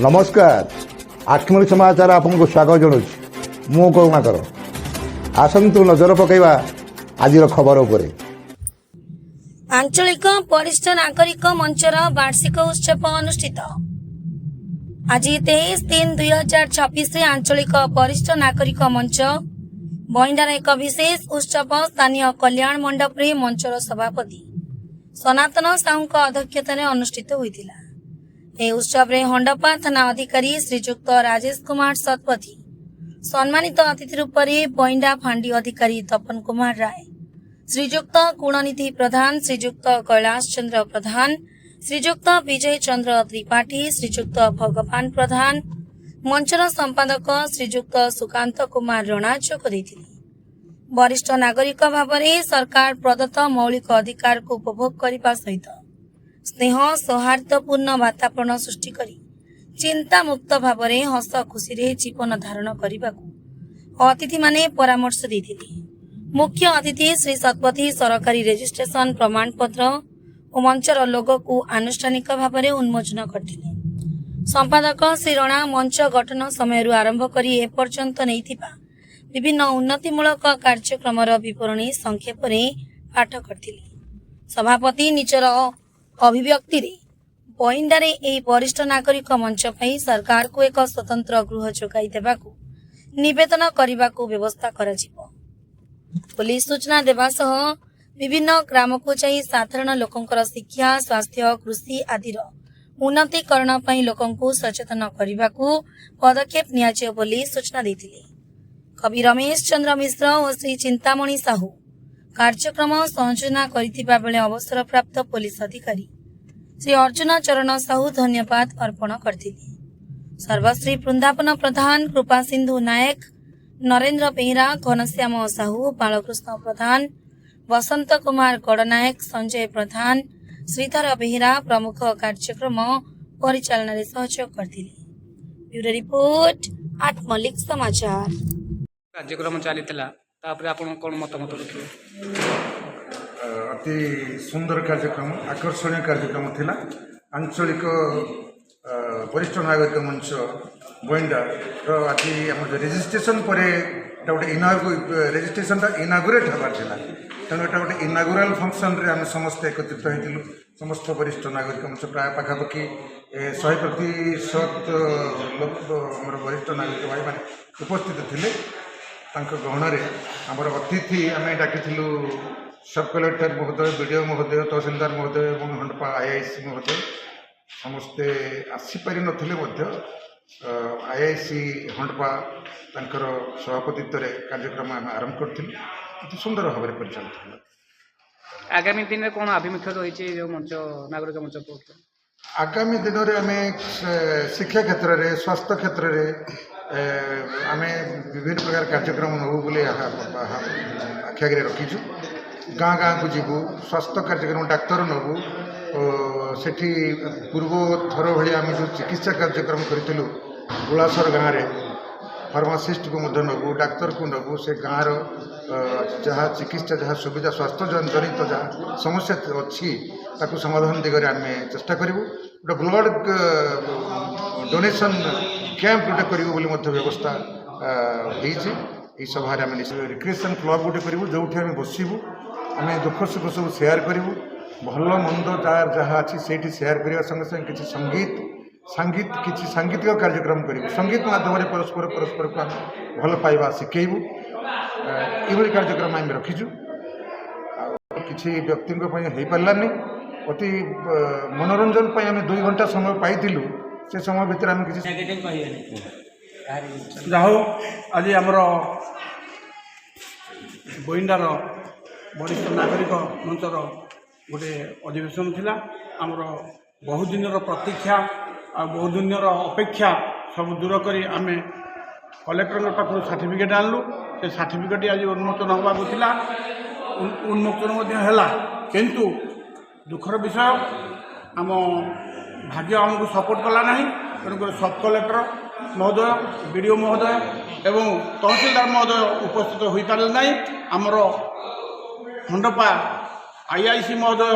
नमस्कार आठमणी समाचार आपको स्वागत जनाऊँ मु करुणाकर आसतु नजर पकईवा आज खबर उपरे। आंचलिक वरिष्ठ नागरिक मंचर वार्षिक उत्सव अनुष्ठित आज 23/3/2026 आंचलिक वरिष्ठ नागरिक मंच बइंडार एक विशेष उत्सव स्थानीय कल्याण मंडप रे मंचर सभापति सनातन साहू अध्यक्षतार अनुष्ठित होइतिला। ए उत्सव रे हंडपा थाना अधिकारी श्रीजुक्त राजेश कुमार शतपथी सम्मानित अतिथि रूप में बइंडा फांडी अधिकारी तपन कुमार राय, श्रीजुक्त गुणनिधि प्रधान, श्रीजुक्त कैलाश चंद्र प्रधान, श्रीजुक्त विजय चंद्र त्रिपाठी, श्रीजुक्त भगवान प्रधान, मंचर संपादक श्रीजुक्त सुकांत कुमार रणा जोग देथिले। वरिष्ठ नागरिक भाव में सरकार प्रदत्त मौलिक अधिकार को उपभोग करने सहित स्नेह सौहार्दपूर्ण वातावरण सृष्टि करी चिंता मुक्त भाव में हस खुशी रे जीवन धारण करने को अतिथि माने परामर्श देथिले। मुख्य अतिथि श्री शतपथी सरकारी रेजिस्ट्रेशन प्रमाण पत्र और मंचर लोगो को आनुष्ठानिक भाव में उन्मोचन करथिले। संपादक श्री रणा मंच गठन समय आरंभ करी ए पर्यंत नैथिबा विभिन्न उन्नतिमूलक कार्यक्रम विवरणी संक्षेप पाठ करथिले। सभापति निजर अभिव्यक्ति बइंडारे ए वरिष्ठ नागरिक मंच पई सरकार को एक स्वतंत्र गृह जोगाई देबाकू निवेदन करने व्यवस्था कराजिबो। पुलिस सूचना देवा सह विभिन्न ग्राम को जाई साधारण लोकंकर शिक्षा, स्वास्थ्य, कृषि आदिर उन्नतीकरण पई लोकंकु सचेतन करने पदक्षेप नियाजियो बोली सूचना देथिले। कवि रमेश चंद्र मिश्र और श्री चिंतामणि साहू कार्यक्रम संयोजना करथिबा बेले अवसर प्राप्त पुलिस अधिकारी श्री अर्जुन चरण साहू धन्यवाद अर्पण करथिले। सर्वश्री वृंदावन प्रधान, कृपा सिंधु नायक, नरेंद्र बेहरा, घनश्याम साहू, बालकृष्ण प्रधान, वसंत कुमार गड़नायक, संजय प्रधान, श्रीधर बेहरा प्रमुख कार्यक्रम परिचालन सहयोग करथिले। ब्यूरो रिपोर्ट आत्मलिक समाचार। कार्यक्रम चली कौन मतामत रखिए? अति सुंदर कार्यक्रम, आकर्षणीय कार्यक्रम थिला। आंचलिक वरिष्ठ नागरिक मंच बइंडा आज आम रेजिस्ट्रेशन पर गोटे रेजिस्ट्रेशन इनागुरेट हबार था तेणु एटा गोटे इनागुराल फंक्शन रे आम समस्त एकत्रित होइतिलु। समस्त वरिष्ठ नागरिक मंच प्राय पाखापाखि 100% लोक आम वरिष्ठ नागरिक भाई मैंने उपस्थित थिले। गहण आमर अतिथि आम डाकी सब कलेक्टर महोदय, बीडीओ महोदय, तहसीलदार महोदय और हंडपा आईआईसी महोदय समस्ते आसीपारि नथिले मध्य आईआईसी हंडपा तांकर सभापतित्व कार्यक्रम आम आरंभ करथिलु। अति सुंदर भाव में परिचालित। आगामी दिन में कौन आभिमुख्य रही जो मंच नागरिक मंच आगामी दिन में आम शिक्षा क्षेत्र में, स्वास्थ्य क्षेत्र में आम विभिन्न प्रकार कार्यक्रम नबू बोली आखिआगे रखीचु। गाँ गाँ को जीवु, स्वास्थ्य कार्यक्रम डाक्तर नबू, सेठी पूर्व थर भाई आम जो चिकित्सा कार्यक्रम करूँ गुलासर गाँव में फार्मासीस्ट को नबू, डाक्तर को नबू, से गाँव जहाँ चिकित्सा जहाँ सुविधा स्वास्थ्य जनित जहाँ समस्या अच्छी ताकू समाधान दिगरे आम चेष्टा करूँ। गोटे ब्लड डोनेशन कैंप गोटे करूँ बोली व्यवस्था होती। सभा आम रिक्रिएशन क्लब गोटे करूँ जो बसबू आम दुख सुख सब सेयार करूँ। भल मंद जार जहाँ अच्छी से सेयार करने संगे संगे किसी किसी सांगीतिक कार्यक्रम करूँ। संगीत माध्यम परस्पर परस्पर को आम भल पाइबा शिखेबू। ये कार्यक्रम आम रखीचु। किसी व्यक्ति हो पारानी अति मनोरंजन आम 2 घंटा समय पाई से समय भितर आम किसी जाओ आज आमर बइंडार वरिष्ठ नागरिक मंचर गोटे अधिवेशन थिला। आमर बहुत दिन प्रतीक्षा आ बहुत दिन अपेक्षा सब दूर करी आम कलेक्टर पाखु सर्टिफिकेट आनलु। से सर्टिफिकेट आज उन्मोचन होगा थिला, उन्मोचन है किंतु दुखर विषय आम भाग्य आमको सपोर्ट कला ना। तेणुक सब कलेक्टर महोदय, बीडीओ महोदय एवं तहसीलदार महोदय उपस्थित हो पारे ना। आमर हंडपा आईआईसी महोदय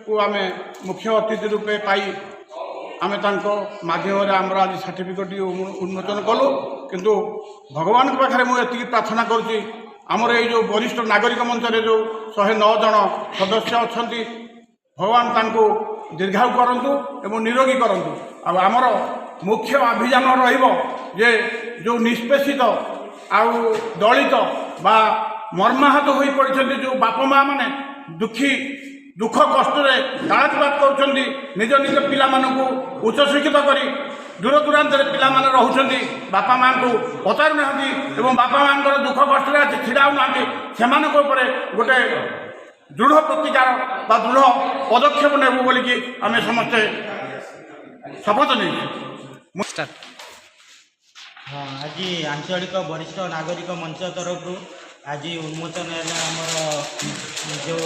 को आम मुख्य अतिथि रूपे पाई आमे तांको माध्यम आमर आज सर्टिफिकेट उन्मोचन कलु किंतु भगवान पाखे मुझे एति प्रार्थना करुच्ची आमर ये जो वरिष्ठ नागरिक मंच जो 109 जन सदस्य अच्छा भगवान तांको दीर्घायु करंतु एवं निरोगी करंतु आमर मुख्य अभियान रहिबो जे जो निष्पेषित आउ दलित बा मर्माहत हो पड़ते जो बापा माँ मैंने दुख कष्ट कालातिपात कर निज निज पिला उच्च शिक्षित कर दूर दूरांत पिला रोच बापा माँ को पचारू ना बापा माँ दुख कष्ट छिड़ा से गोटे दृढ़ प्रतिकार बा दृढ़ पदक्षेप नेबू बोलिकी आम समस्ते शपथ नहीं। हाँ आज आंचलिक वरिष्ठ नागरिक मंच तरफ आज उन्मोचन है आमर जो